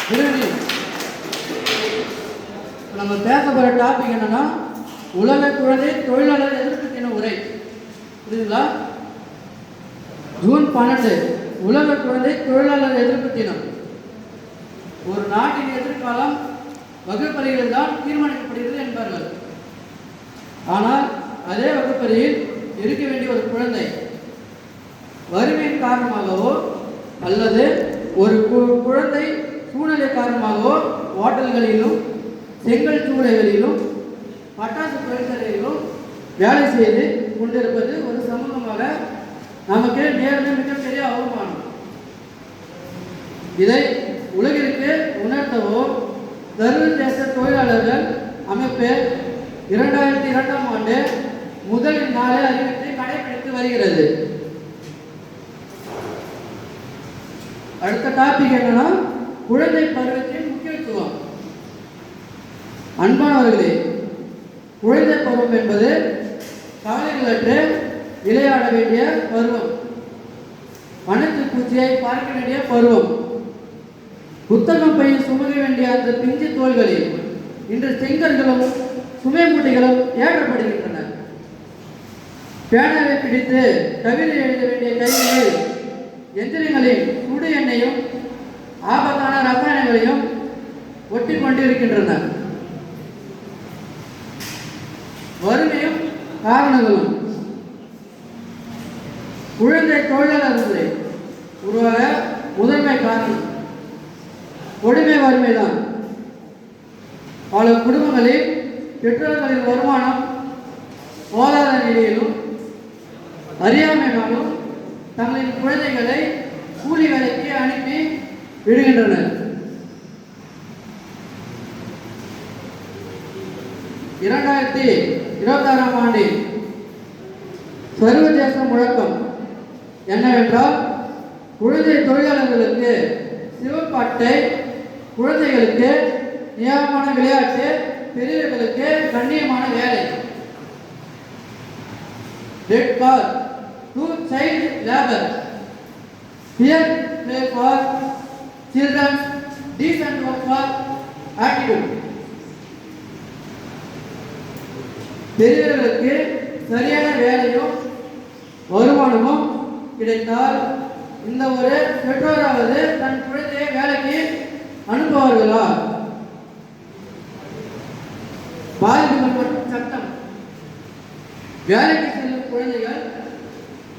நம்ம பேச போகிற டாபிக் என்னன்னா உலக குழந்தை தொழிலாளர் எதிர்ப்பு தின உரை. புரியுதுங்களா? ஜூன் 12 உலக குழந்தை தொழிலாளர் எதிர்ப்பு தினம். ஒரு நாட்டின் எதிர்காலம் வகுப்பறையில் தான் தீர்மானிக்கப்படுகிறது என்பார்கள். ஆனால் அதே வகுப்பறையில் இருக்க வேண்டிய ஒரு குழந்தை வறுமையின் காரணமாகவோ அல்லது ஒரு குழந்தை சூழ்நிலை காரணமாகவோ ஹோட்டல்களிலும் செங்கல் சூளைகளிலும் பட்டாசு தொழிற்சாலைகளிலும் வேலை செய்து கொண்டிருப்பது ஒரு சமூகமாக நமக்கு நேரில் மிகப்பெரிய அவமானம். இதை உலகிற்கு உணர்த்தவோ சர்வதேச தொழிலாளர்கள் அமைப்பு 2002ஆம் ஆண்டு முதலில் நாளை அறிவித்து கடைபிடித்து வருகிறது. அடுத்த டாபிக் என்னன்னா குழந்தை பருவத்தின் முக்கியத்துவம். அன்பானவர்களே, குழந்தை பருவம் என்பது கவலைகளற்று விளையாட வேண்டிய பருவம், வனத்து பூச்சியை பார்க்க வேண்டிய பருவம். புத்தகம் பையில் சுமக்க வேண்டிய அந்த பிஞ்சு தோள்களில் இன்று செங்கற்களும் சுமை மூட்டைகளும் ஏற்றப்படுகின்றன. பேனாவை பிடித்து கவிதை எழுத வேண்டிய கைகளில் எந்திரங்களின் சுடு எண்ணெயும் ஆபத்தான ரசாயனங்களையும் ஒட்டி கொண்டிருக்கின்றன. வறுமையும் காரணங்களும். குழந்தை தொழிலாளர்களை உருவாக முதன்மை காரணம் கொடுமை வறுமைதான். பல குடும்பங்களில் பெற்றோர்களின் வருமானம் போதாத நிலையிலும் அறியாமையினாலும் தங்களின் குழந்தைகளை கூலி வேலைக்கு அனுப்பி விடுகின்றனர். 2026ஆம் ஆண்டில் சர்வதேச முழக்கம் என்னவென்றால் குழந்தை தொழிலாளர்களுக்கு சிவப்பு அட்டை, குழந்தைகளுக்கு நியாயமான விளையாட்டு, பெரியவர்களுக்கு கண்ணியமான வேலை. Red card to child labour, fair play for children, decent work for attitude. பெரியவர்களுக்கு சரியான வேலையும் வருமானமும் கிடைத்தால் இந்த ஒரு பெற்றோராவது தன் குழந்தையை வேலைக்கு அனுப்புவார்களா? பாதிக்கப்பட்ட சட்டம். வேலைக்கு செல்லும் குழந்தைகள்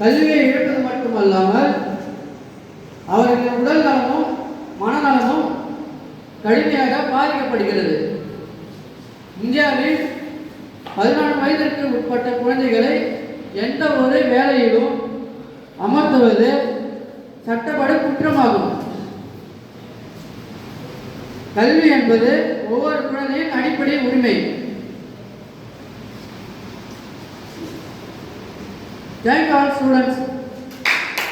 கல்வியை இழப்பது மட்டுமல்லாமல் அவர்களின் உடல் நலமும் மனநலமும் கடுமையாக பாதிக்கப்படுகிறது. இந்தியாவில் 14 வயதிற்கு உட்பட்ட குழந்தைகளை எந்த ஒரு வேலையிலும் அமர்த்துவது சட்டப்படி குற்றமாகும். கல்வி என்பது ஒவ்வொரு குழந்தையின் அடிப்படை உரிமை. Thank all students.